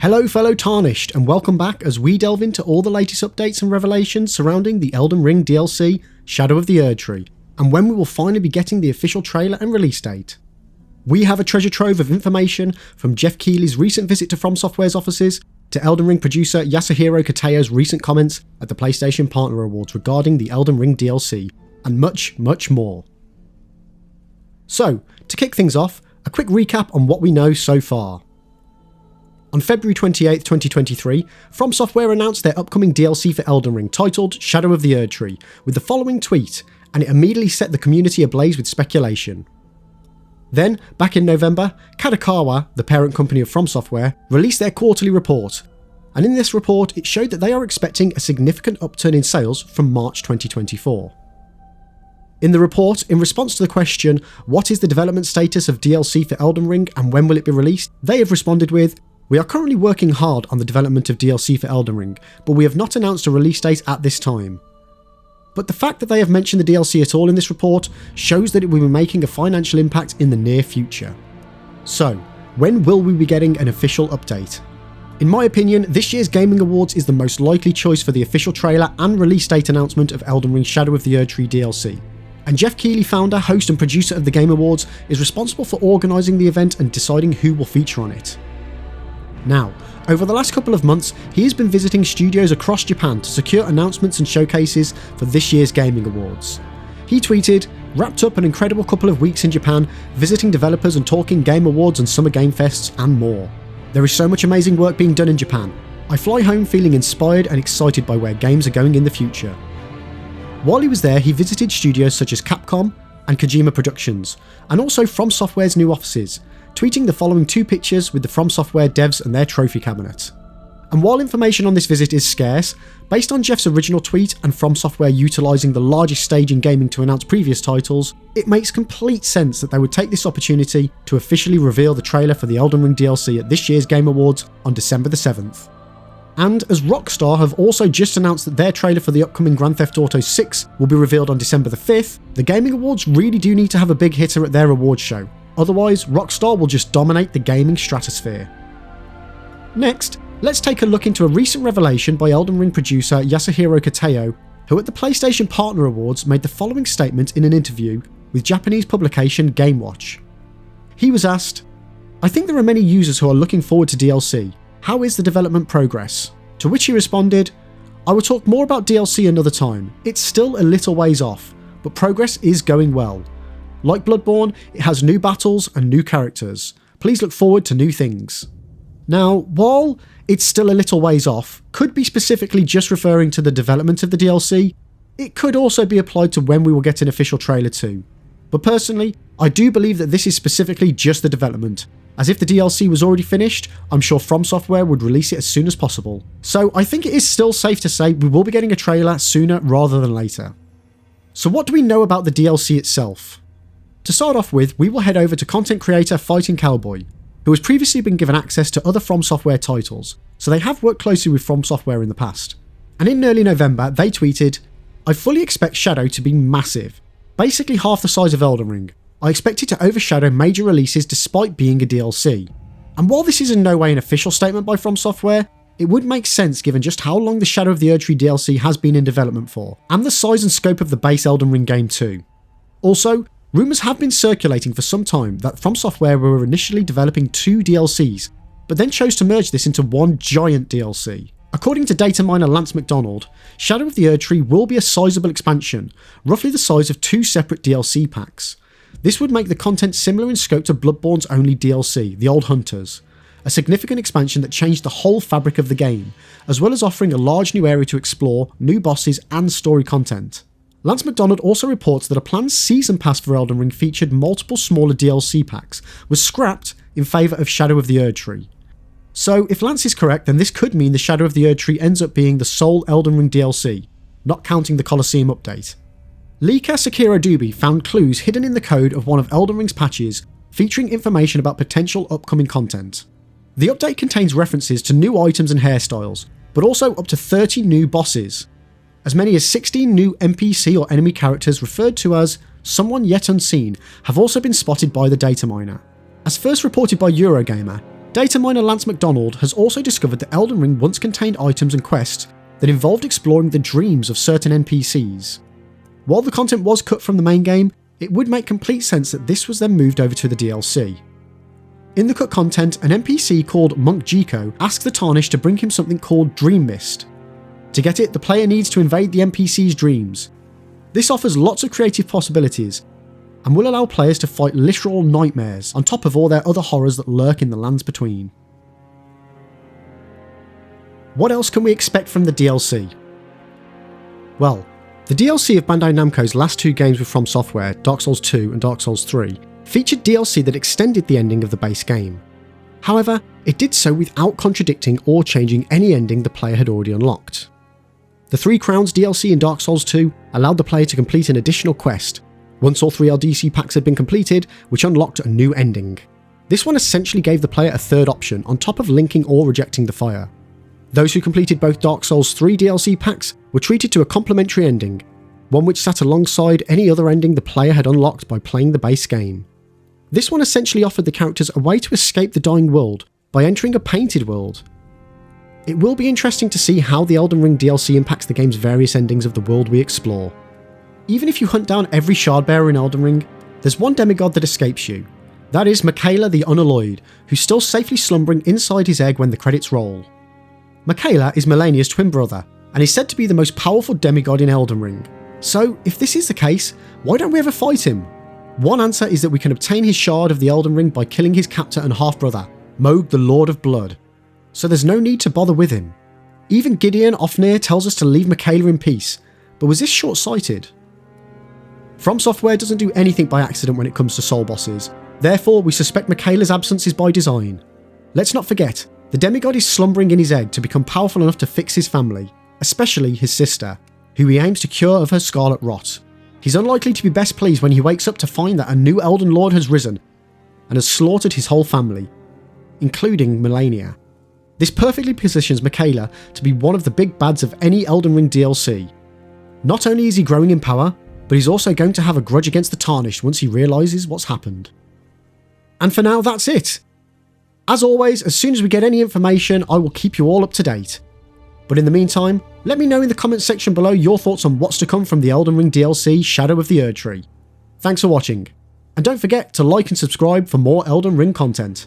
Hello fellow Tarnished, and welcome back as we delve into all the latest updates and revelations surrounding the Elden Ring DLC, Shadow of the Erdtree, and when we will finally be getting the official trailer and release date. We have a treasure trove of information from Jeff Keighley's recent visit to FromSoftware's offices, to Elden Ring producer Yasuhiro Katayo's recent comments at the PlayStation Partner Awards regarding the Elden Ring DLC, and much, much more. So, to kick things off, a quick recap on what we know so far. On February 28, 2023, FromSoftware announced their upcoming DLC for Elden Ring titled Shadow of the Erdtree, with the following tweet, and it immediately set the community ablaze with speculation. Then, back in November, Kadokawa, the parent company of FromSoftware, released their quarterly report, and in this report it showed that they are expecting a significant upturn in sales from March 2024. In the report, in response to the question, what is the development status of DLC for Elden Ring and when will it be released, they have responded with, "We are currently working hard on the development of DLC for Elden Ring, but we have not announced a release date at this time." But the fact that they have mentioned the DLC at all in this report shows that it will be making a financial impact in the near future. So, when will we be getting an official update? In my opinion, this year's Gaming Awards is the most likely choice for the official trailer and release date announcement of Elden Ring Shadow of the Erdtree DLC. And Jeff Keighley, founder, host and producer of the Game Awards, is responsible for organising the event and deciding who will feature on it. Now, over the last couple of months, he has been visiting studios across Japan to secure announcements and showcases for this year's Gaming Awards. He tweeted, "Wrapped up an incredible couple of weeks in Japan, visiting developers and talking Game Awards and Summer Game Fests and more. There is so much amazing work being done in Japan. I fly home feeling inspired and excited by where games are going in the future." While he was there, he visited studios such as Capcom and Kojima Productions, and also FromSoftware's new offices, tweeting the following two pictures with the FromSoftware devs and their trophy cabinet. And while information on this visit is scarce, based on Jeff's original tweet and FromSoftware utilising the largest stage in gaming to announce previous titles, it makes complete sense that they would take this opportunity to officially reveal the trailer for the Elden Ring DLC at this year's Game Awards on December the 7th. And as Rockstar have also just announced that their trailer for the upcoming Grand Theft Auto 6 will be revealed on December the 5th, the Gaming Awards really do need to have a big hitter at their awards show. Otherwise, Rockstar will just dominate the gaming stratosphere. Next, let's take a look into a recent revelation by Elden Ring producer Yasuhiro Katayo, who at the PlayStation Partner Awards made the following statement in an interview with Japanese publication Game Watch. He was asked, "I think there are many users who are looking forward to DLC. How is the development progress?" To which he responded, "I will talk more about DLC another time. It's still a little ways off, but progress is going well. Like Bloodborne, it has new battles and new characters. Please look forward to new things." Now, while "it's still a little ways off" could be specifically just referring to the development of the DLC, it could also be applied to when we will get an official trailer too. But personally, I do believe that this is specifically just the development, as if the DLC was already finished, I'm sure FromSoftware would release it as soon as possible. So I think it is still safe to say we will be getting a trailer sooner rather than later. So what do we know about the DLC itself? To start off with, we will head over to content creator Fighting Cowboy, who has previously been given access to other FromSoftware titles, so they have worked closely with FromSoftware in the past. And in early November, they tweeted, "I fully expect Shadow to be massive, basically half the size of Elden Ring. I expect it to overshadow major releases despite being a DLC." And while this is in no way an official statement by FromSoftware, it would make sense given just how long the Shadow of the Erdtree DLC has been in development for, and the size and scope of the base Elden Ring game too. Also, rumours have been circulating for some time that FromSoftware were initially developing 2 DLCs, but then chose to merge this into one giant DLC. According to data miner Lance McDonald, Shadow of the Erdtree will be a sizable expansion, roughly the size of 2 separate DLC packs. This would make the content similar in scope to Bloodborne's only DLC, The Old Hunters, a significant expansion that changed the whole fabric of the game, as well as offering a large new area to explore, new bosses and story content. Lance McDonald also reports that a planned season pass for Elden Ring featured multiple smaller DLC packs was scrapped in favour of Shadow of the Erdtree. So if Lance is correct, then this could mean the Shadow of the Erdtree ends up being the sole Elden Ring DLC, not counting the Colosseum update. Leaker Sekiro Doobie found clues hidden in the code of one of Elden Ring's patches featuring information about potential upcoming content. The update contains references to new items and hairstyles, but also up to 30 new bosses. As many as 16 new NPC or enemy characters referred to as someone yet unseen have also been spotted by the data miner. As first reported by Eurogamer, Data miner Lance McDonald has also discovered that Elden Ring once contained items and quests that involved exploring the dreams of certain NPCs. While the content was cut from the main game, it would make complete sense that this was then moved over to the DLC. In the cut content, an NPC called Monk Jiko asks the Tarnished to bring him something called Dream Mist. To get it, the player needs to invade the NPC's dreams. This offers lots of creative possibilities, and will allow players to fight literal nightmares on top of all their other horrors that lurk in the lands between. What else can we expect from the DLC? Well, the DLC of Bandai Namco's last two games with From Software, Dark Souls 2 and Dark Souls 3, featured DLC that extended the ending of the base game. However, it did so without contradicting or changing any ending the player had already unlocked. The Three Crowns DLC in Dark Souls 2 allowed the player to complete an additional quest, once all 3 LDC packs had been completed, which unlocked a new ending. This one essentially gave the player a third option on top of linking or rejecting the fire. Those who completed both Dark Souls 3 DLC packs were treated to a complimentary ending, one which sat alongside any other ending the player had unlocked by playing the base game. This one essentially offered the characters a way to escape the dying world by entering a painted world. It will be interesting to see how the Elden Ring DLC impacts the game's various endings of the world we explore. Even if you hunt down every shardbearer in Elden Ring, there's one demigod that escapes you. That is Michaela the Unalloyed, who's still safely slumbering inside his egg when the credits roll. Michaela is Malenia's twin brother, and is said to be the most powerful demigod in Elden Ring. So, if this is the case, why don't we ever fight him? One answer is that we can obtain his shard of the Elden Ring by killing his captor and half-brother, Mohg the Lord of Blood. So there's no need to bother with him. Even Gideon Ofnir tells us to leave Michaela in peace, but was this short-sighted? From Software doesn't do anything by accident when it comes to soul bosses, therefore we suspect Michaela's absence is by design. Let's not forget, the demigod is slumbering in his egg to become powerful enough to fix his family, especially his sister, who he aims to cure of her scarlet rot. He's unlikely to be best pleased when he wakes up to find that a new Elden Lord has risen and has slaughtered his whole family, including Malenia. This perfectly positions Michaela to be one of the big bads of any Elden Ring DLC. Not only is he growing in power, but he's also going to have a grudge against the Tarnished once he realises what's happened. And for now, that's it. As always, as soon as we get any information, I will keep you all up to date. But in the meantime, let me know in the comments section below your thoughts on what's to come from the Elden Ring DLC Shadow of the Erdtree. Thanks for watching, and don't forget to like and subscribe for more Elden Ring content.